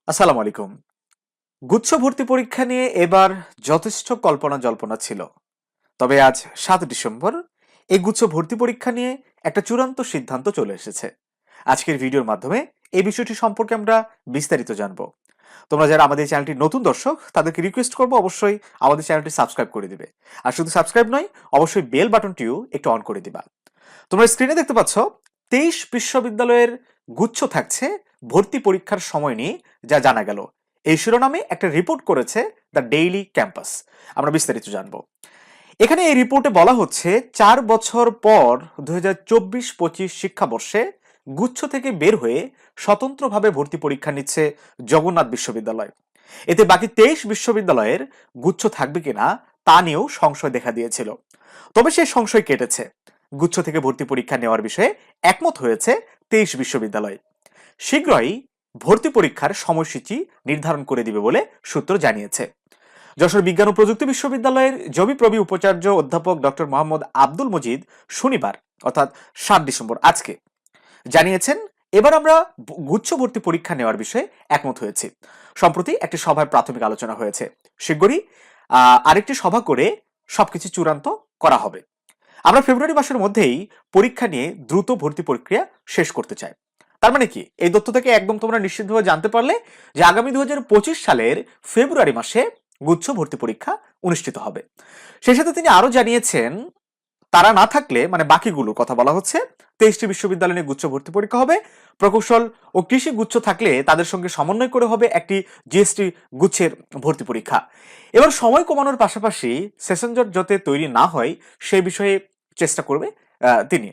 আসসালামু আলাইকুম। গুচ্ছ ভর্তি পরীক্ষা নিয়ে এবার যথেষ্ট কল্পনা জল্পনা ছিল। তবে আজ ৭ ডিসেম্বর এই গুচ্ছ ভর্তি পরীক্ষা নিয়ে একটা চূড়ান্ত সিদ্ধান্ত চলে এসেছে। আজকের ভিডিওর মাধ্যমে এই বিষয়টি সম্পর্কে আমরা বিস্তারিত জানব। তোমরা যারা আমাদের চ্যানেলটি নতুন দর্শক তাদেরকে রিকোয়েস্ট করবো অবশ্যই আমাদের চ্যানেলটি সাবস্ক্রাইব করে দিবে। আর শুধু সাবস্ক্রাইব নয়, অবশ্যই বেল বাটনটিও একটু অন করে দিবা। তোমরা স্ক্রিনে দেখতে পাচ্ছ 23 বিশ্ববিদ্যালয়ের গুচ্ছ থাকছে ভর্তি পরীক্ষার সময় নিয়ে যা জানা গেল। এই শিরোনামে একটা রিপোর্ট করেছে দ্য ডেইলি ক্যাম্পাস। আমরা বিস্তারিত জানবো। এখানে এই রিপোর্টে বলা হচ্ছে 4 বছর পর 2024-25 শিক্ষাবর্ষে গুচ্ছ থেকে বের হয়ে স্বতন্ত্রভাবে ভর্তি পরীক্ষা নিচ্ছে জগন্নাথ বিশ্ববিদ্যালয়। এতে বাকি 23 বিশ্ববিদ্যালয়ের গুচ্ছ থাকবে কিনা তা নিয়েও সংশয় দেখা দিয়েছিল। তবে সেই সংশয় কেটেছে। গুচ্ছ থেকে ভর্তি পরীক্ষা নেওয়ার বিষয়ে একমত হয়েছে 23 বিশ্ববিদ্যালয়। শীঘ্রই ভর্তি পরীক্ষার সময়সূচি নির্ধারণ করে দিবে বলে সূত্র জানিয়েছে। যশোর বিজ্ঞান ও প্রযুক্তি বিশ্ববিদ্যালয়ের জবিপ্রবি উপাচার্য অধ্যাপক ডক্টর মোহাম্মদ আব্দুল মজিদ শনিবার অর্থাৎ 7 ডিসেম্বর আজকে জানিয়েছেন, এবার আমরা গুচ্ছ ভর্তি পরীক্ষা নেওয়ার বিষয়ে একমত হয়েছি। সম্প্রতি একটি সভায় প্রাথমিক আলোচনা হয়েছে। শীঘ্রই আরেকটি সভা করে সবকিছু চূড়ান্ত করা হবে। আমরা ফেব্রুয়ারি মাসের মধ্যেই পরীক্ষা নিয়ে দ্রুত ভর্তি প্রক্রিয়া শেষ করতে চাই। তার মানে কি, এই তথ্য থেকে একদম তোমরা নিশ্চিতভাবে জানতে পারলে যে আগামী 2025 সালের ফেব্রুয়ারি মাসে গুচ্ছ ভর্তি পরীক্ষা অনুষ্ঠিত হবে। সেই সাথে তিনি আরো জানিয়েছেন, তারা না থাকলে মানে বাকিগুলোর কথা বলা হচ্ছে, 23টি বিশ্ববিদ্যালয় নিয়ে গুচ্ছ ভর্তি পরীক্ষা হবে। প্রকৌশল ও কৃষি গুচ্ছ থাকলে তাদের সঙ্গে সমন্বয় করে হবে একটি জিএসটি গুচ্ছের ভর্তি পরীক্ষা। এবার সময় কমানোর পাশাপাশি সেশন জট যাতে তৈরি না হয় সেই বিষয়ে চেষ্টা করবে তিনি।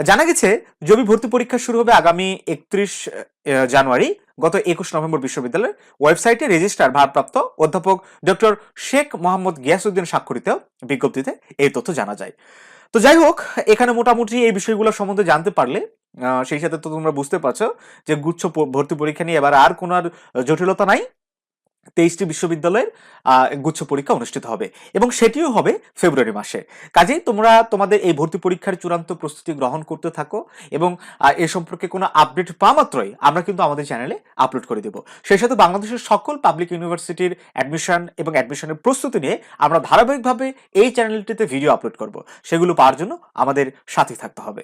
জানা গেছে জবি ভর্তি পরীক্ষা শুরু হবে আগামী 31 জানুয়ারি। গত 21 নভেম্বর বিশ্ববিদ্যালয়ের ওয়েবসাইটে রেজিস্ট্রার ভারপ্রাপ্ত অধ্যাপক ডক্টর শেখ মোহাম্মদ গিয়াসউদ্দিন স্বাক্ষরিত বিজ্ঞপ্তিতে এই তথ্য জানা যায়। তো যাই হোক, এখানে মোটামুটি এই বিষয়গুলো সম্বন্ধে জানতে পারলে সেই সাথে তো তোমরা বুঝতে পারছো যে গুচ্ছ ভর্তি পরীক্ষা নিয়ে এবার আর কোনো আর জটিলতা নাই। 23টি বিশ্ববিদ্যালয়ের গুচ্ছ পরীক্ষা অনুষ্ঠিত হবে এবং সেটিও হবে ফেব্রুয়ারি মাসে। কাজেই তোমরা তোমাদের এই ভর্তি পরীক্ষার চূড়ান্ত প্রস্তুতি গ্রহণ করতে থাকো এবং এ সম্পর্কে কোনো আপডেট পাওয়া মাত্রই আমরা কিন্তু আমাদের চ্যানেলে আপলোড করে দেব। সেই সাথে বাংলাদেশের সকল পাবলিক ইউনিভার্সিটির অ্যাডমিশন এবং অ্যাডমিশনের প্রস্তুতি নিয়ে আমরা ধারাবাহিকভাবে এই চ্যানেলটিতে ভিডিও আপলোড করব। সেগুলো পাওয়ার জন্য আমাদের সাথে থাকতে হবে।